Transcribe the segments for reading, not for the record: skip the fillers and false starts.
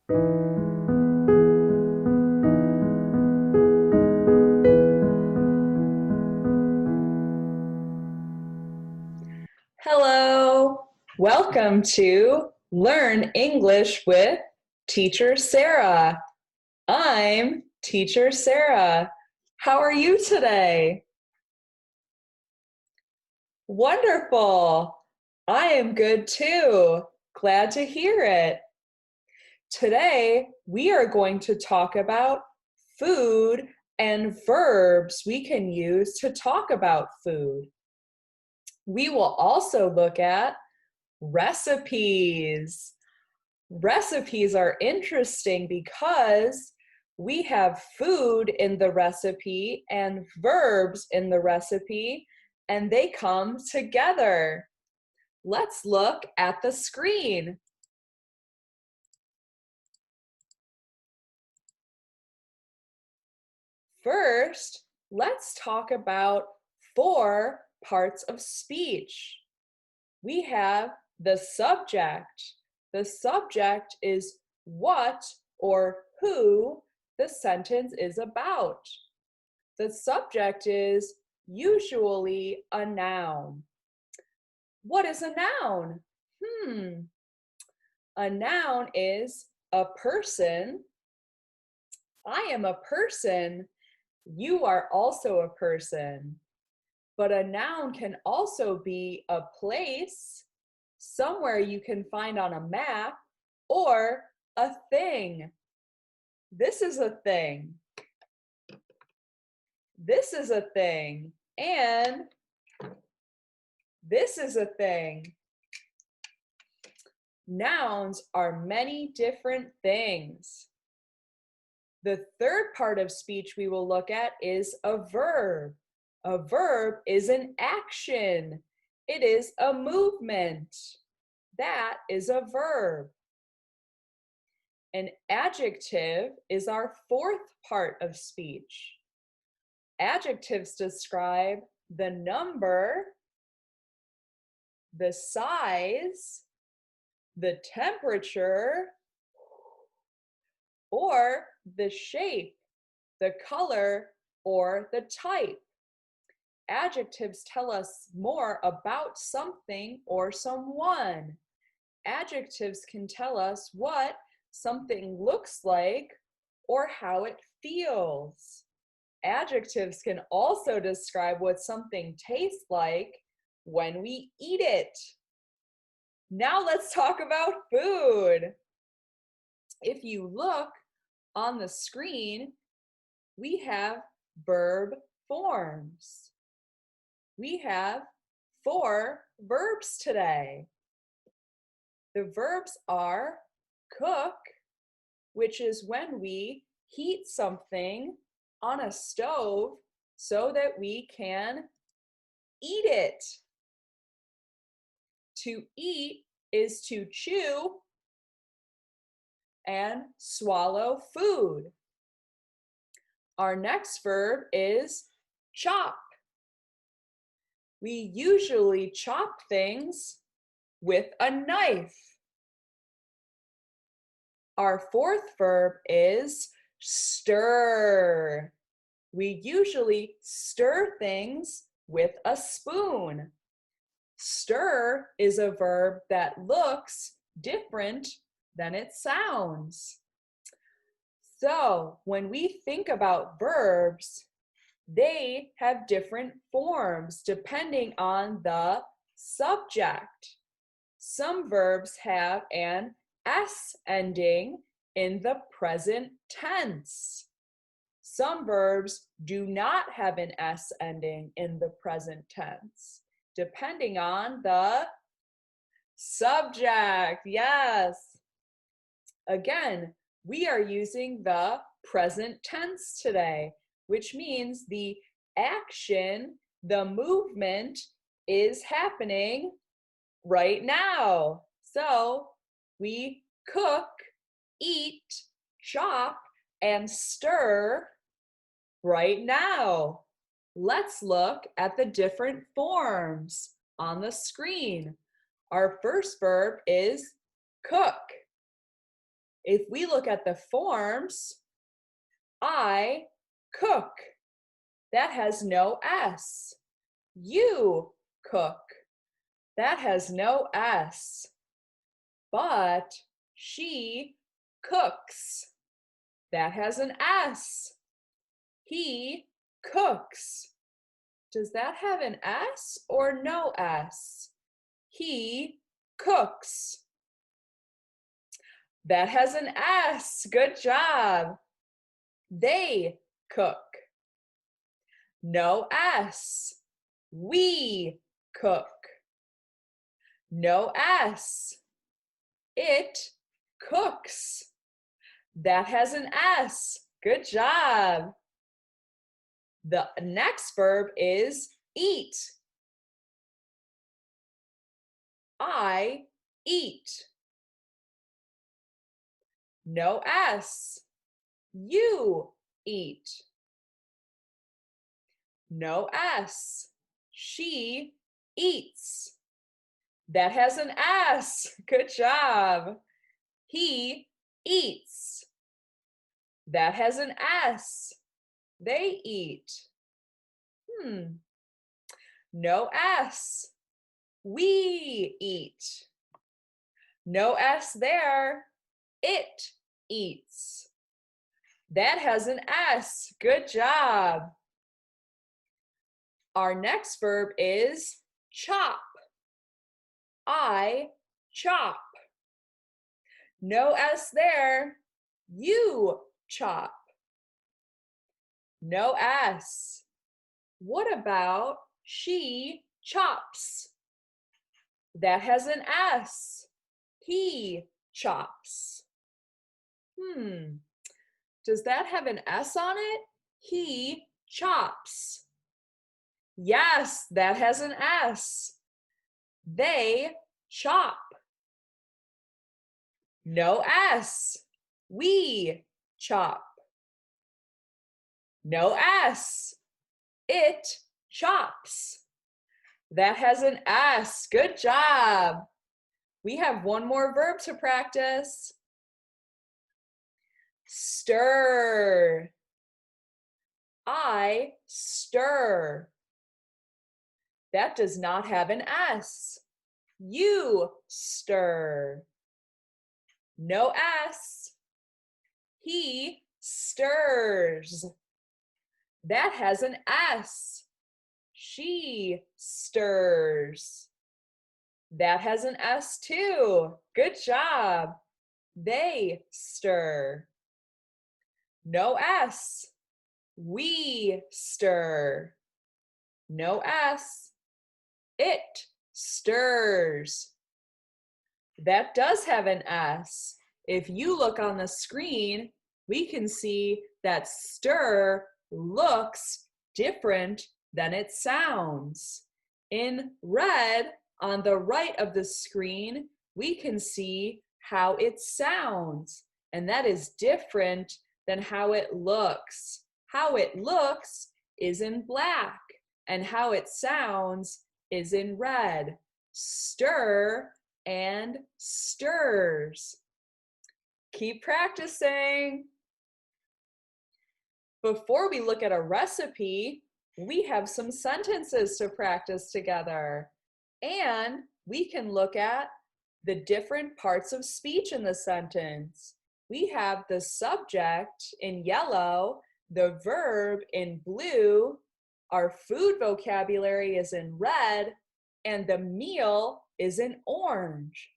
Hello, welcome to Learn English with Teacher Sarah. I'm Teacher Sarah. How are you today? Wonderful. I am good too. Glad to hear it. Today, we are going to talk about food and verbs we can use to talk about food. We will also look at recipes. Recipes are interesting because we have food in the recipe and verbs in the recipe, and they come together. Let's look at the screen. First, let's talk about 4 parts of speech. We have the subject. The subject is what or who the sentence is about. The subject is usually a noun. What is a noun? A noun is a person. I am a person. You are also a person. But a noun can also be a place, somewhere you can find on a map, or a thing. This is a thing. This is a thing. And this is a thing. Nouns are many different things. The third part of speech we will look at is a verb. A verb is an action. It is a movement. That is a verb. An adjective is our fourth part of speech. Adjectives describe the number, the size, the temperature, or the shape, the color, or the type. Adjectives tell us more about something or someone. Adjectives can tell us what something looks like or how it feels. Adjectives can also describe what something tastes like when we eat it. Now let's talk about food. If you look on the screen, we have verb forms. We have 4 verbs today. The verbs are cook, which is when we heat something on a stove so that we can eat it. To eat is to chew and swallow food. Our next verb is chop. We usually chop things with a knife. Our fourth verb is stir. We usually stir things with a spoon. Stir is a verb that looks different than it sounds. So when we think about verbs, they have different forms depending on the subject. Some verbs have an S ending in the present tense. Some verbs do not have an S ending in the present tense, depending on the subject. Yes. Again, we are using the present tense today, which means the action, the movement is happening right now. So we cook, eat, chop, and stir right now. Let's look at the different forms on the screen. Our first verb is cook. If we look at the forms, I cook. That has no S. You cook. That has no S. But she cooks. That has an S. He cooks. Does that have an S or no S? He cooks. That has an S. Good job. They cook. No S. We cook. No S. It cooks. That has an S. Good job. The next verb is eat. I eat. No S. You eat. No S. She eats. That has an S. Good job. He eats. That has an S. They eat. No S. We eat. No S there. It eats. That has an S. Good job. Our next verb is chop. I chop. No S there. You chop. No S. What about she chops? That has an S. He chops. Does that have an S on it? He chops. Yes, that has an S. They chop. No S. We chop. No S. It chops. That has an S. Good job. We have one more verb to practice. Stir. I stir. That does not have an S. You stir. No S. He stirs. That has an S. She stirs. That has an S too. Good job. They stir. No S. We stir. No S. It stirs. That does have an S. If you look on the screen, we can see that stir looks different than it sounds. In red, on the right of the screen, we can see how it sounds, and that is different than how it looks. How it looks is in black, and how it sounds is in red. Stir and stirs. Keep practicing. Before we look at a recipe, we have some sentences to practice together. And we can look at the different parts of speech in the sentence. We have the subject in yellow, the verb in blue, our food vocabulary is in red, and the meal is in orange.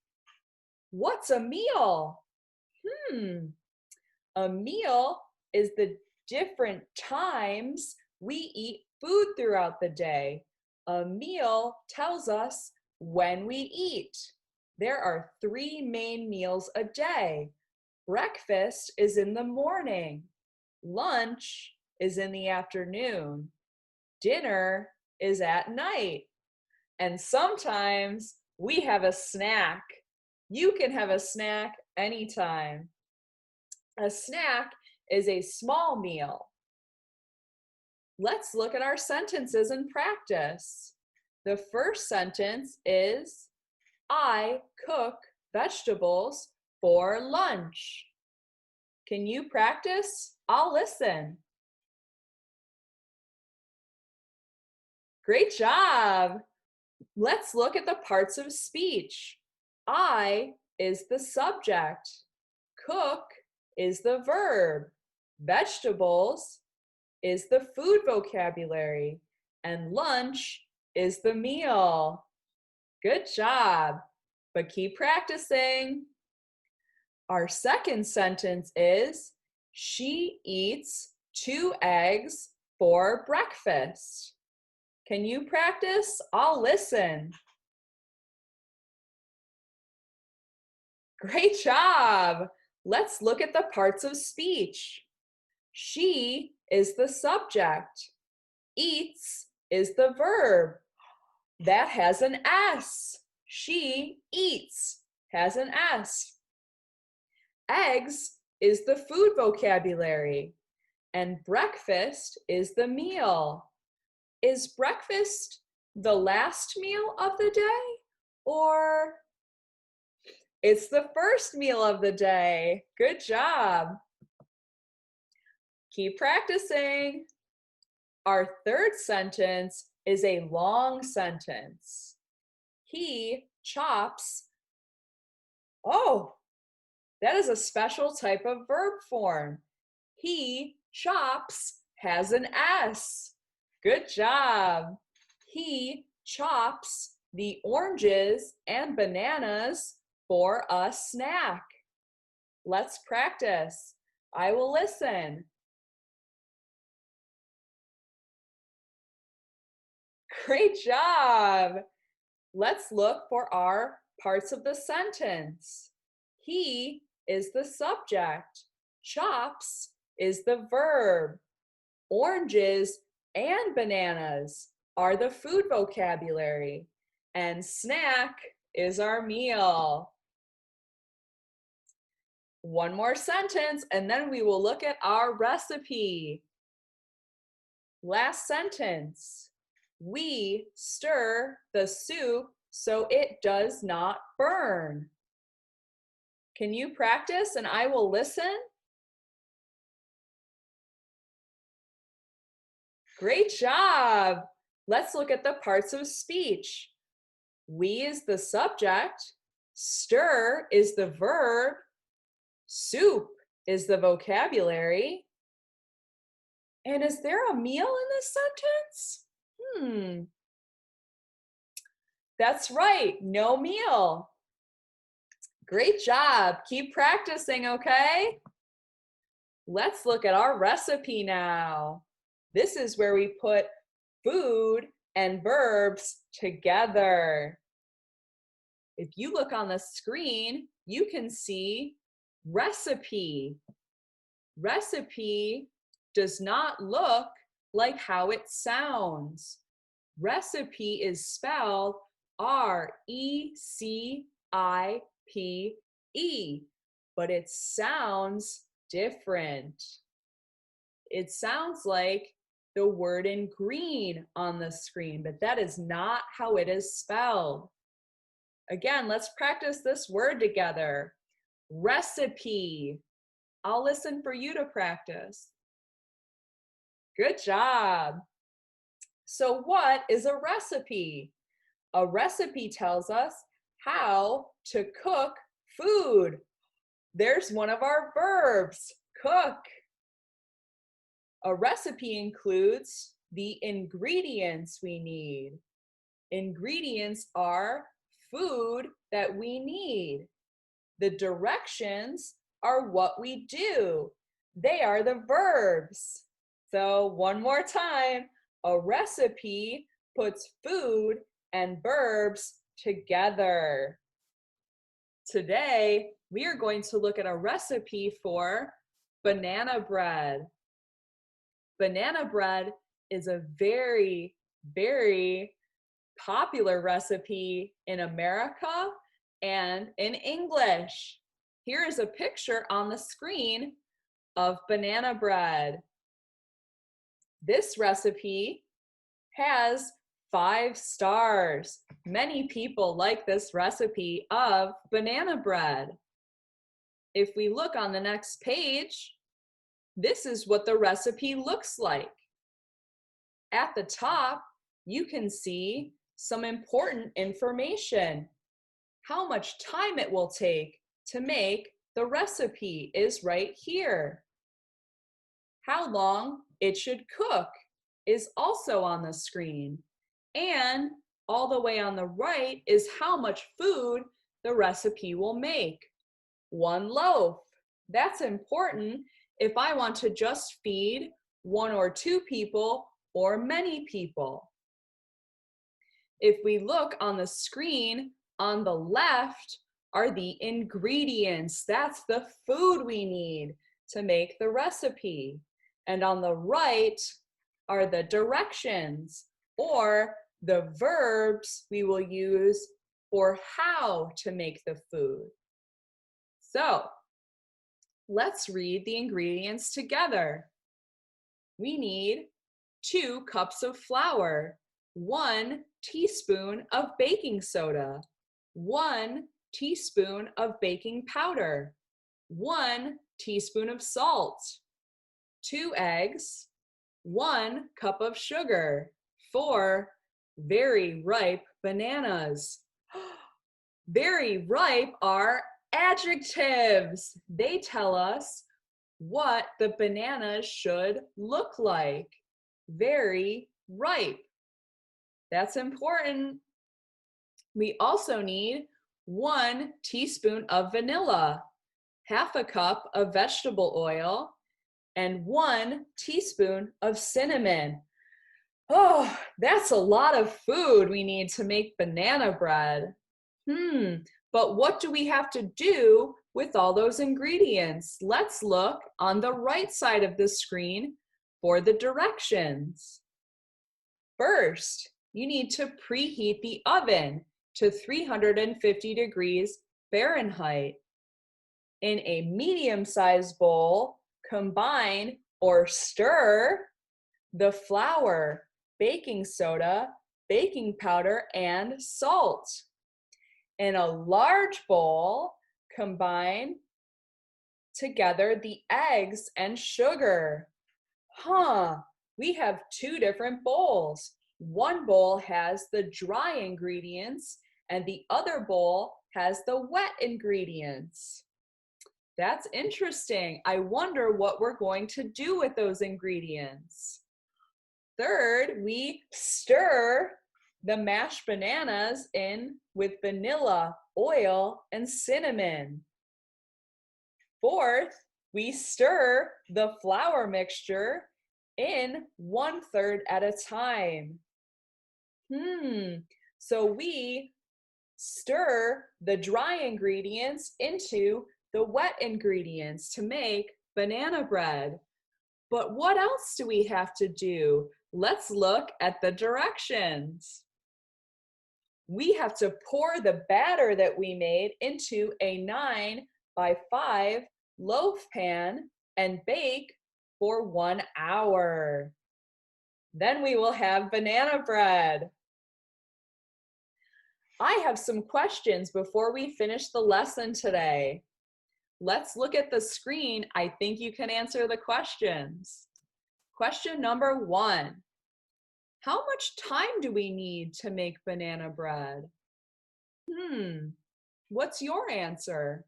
What's a meal? A meal is the different times we eat food throughout the day. A meal tells us when we eat. There are 3 main meals a day. Breakfast is in the morning. Lunch is in the afternoon. Dinner is at night. And sometimes we have a snack. You can have a snack anytime. A snack is a small meal. Let's look at our sentences in practice. The first sentence is, I cook vegetables for lunch. Can you practice? I'll listen. Great job. Let's look at the parts of speech. I is the subject. Cook is the verb. Vegetables is the food vocabulary. And lunch is the meal. Good job, but keep practicing. Our second sentence is, she eats 2 eggs for breakfast. Can you practice? I'll listen. Great job. Let's look at the parts of speech. She is the subject. Eats is the verb. That has an S. She eats has an S. Eggs is the food vocabulary. And breakfast is the meal. Is breakfast the last meal of the day? Or it's the first meal of the day? Good job. Keep practicing. Our third sentence is a long sentence. He chops. Oh, that is a special type of verb form. He chops has an S. Good job. He chops the oranges and bananas for a snack. Let's practice. I will listen. Great job. Let's look for our parts of the sentence. He is the subject. Chops is the verb. Oranges and bananas are the food vocabulary. And snack is our meal. One more sentence, and then we will look at our recipe. Last sentence. We stir the soup so it does not burn. Can you practice and I will listen? Great job. Let's look at the parts of speech. We is the subject. Stir is the verb. Soup is the vocabulary. And is there a meal in this sentence? That's right, no meal. Great job. Keep practicing, okay? Let's look at our recipe now. This is where we put food and verbs together. If you look on the screen, you can see recipe. Recipe does not look like how it sounds. Recipe is spelled R-E-C-I-P-E, but it sounds different. It sounds like the word in green on the screen, but that is not how it is spelled. Again, let's practice this word together. Recipe. I'll listen for you to practice. Good job. So what is a recipe? A recipe tells us how to cook food. There's one of our verbs, cook. A recipe includes the ingredients we need. Ingredients are food that we need. The directions are what we do. They are the verbs. So one more time, a recipe puts food and verbs together. Today, we are going to look at a recipe for banana bread. Banana bread is a very, very popular recipe in America and in English. Here is a picture on the screen of banana bread. This recipe has 5 stars. Many people like this recipe of banana bread. If we look on the next page, this is what the recipe looks like. At the top, you can see some important information. How much time it will take to make the recipe is right here. How long it should cook is also on the screen. And all the way on the right is how much food the recipe will make. 1 loaf. That's important if I want to just feed 1 or 2 people or many people. If we look on the screen, on the left are the ingredients. That's the food we need to make the recipe. And on the right are the directions or the verbs we will use for how to make the food. So let's read the ingredients together. We need 2 cups of flour, 1 teaspoon of baking soda, 1 teaspoon of baking powder, 1 teaspoon of salt, 2 eggs, 1 cup of sugar, 4 very ripe bananas. Very ripe are adjectives. They tell us what the banana should look like. Very ripe. That's important. We also need 1 teaspoon of vanilla, half a cup of vegetable oil, and 1 teaspoon of cinnamon. Oh, that's a lot of food we need to make banana bread. But what do we have to do with all those ingredients? Let's look on the right side of the screen for the directions. First, you need to preheat the oven to 350 degrees Fahrenheit. In a medium-sized bowl, combine or stir the flour, baking soda, baking powder, and salt. In a large bowl, combine together the eggs and sugar. We have 2 different bowls. One bowl has the dry ingredients and the other bowl has the wet ingredients. That's interesting. I wonder what we're going to do with those ingredients. Third, we stir the mashed bananas in with vanilla, oil, and cinnamon. Fourth, we stir the flour mixture in 1/3 at a time. So we stir the dry ingredients into the wet ingredients to make banana bread. But what else do we have to do? Let's look at the directions. We have to pour the batter that we made into a 9-by-5 loaf pan and bake for 1 hour. Then we will have banana bread. I have some questions before we finish the lesson today. Let's look at the screen. I think you can answer the questions. Question number 1. How much time do we need to make banana bread? What's your answer?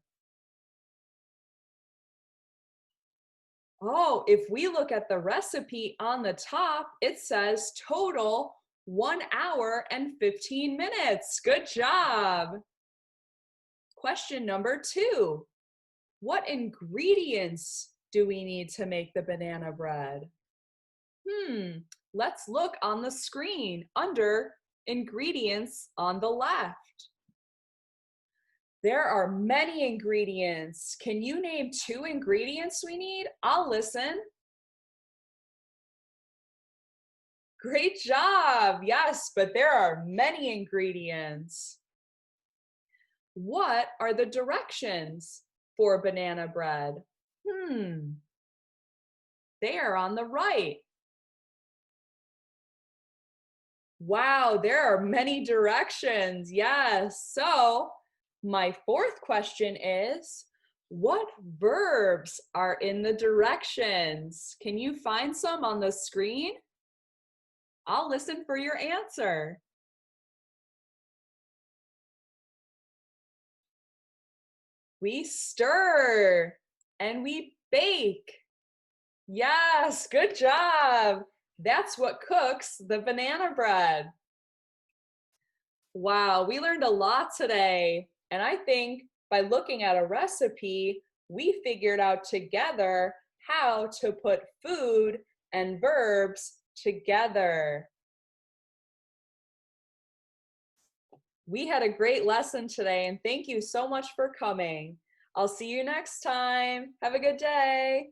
Oh, if we look at the recipe on the top, it says total 1 hour and 15 minutes. Good job. Question number 2. What ingredients do we need to make the banana bread? Let's look on the screen under ingredients on the left. There are many ingredients. Can you name 2 ingredients we need? I'll listen. Great job. Yes, but there are many ingredients. What are the directions for banana bread? They are on the right. Wow, there are many directions. Yes. So my 4th question is, What verbs are in the directions? Can you find some on the screen? I'll listen for your answer. We stir and we bake. Yes, good job. That's what cooks the banana bread. Wow, we learned a lot today. And I think by looking at a recipe, we figured out together how to put food and verbs together. We had a great lesson today, and thank you so much for coming. I'll see you next time. Have a good day.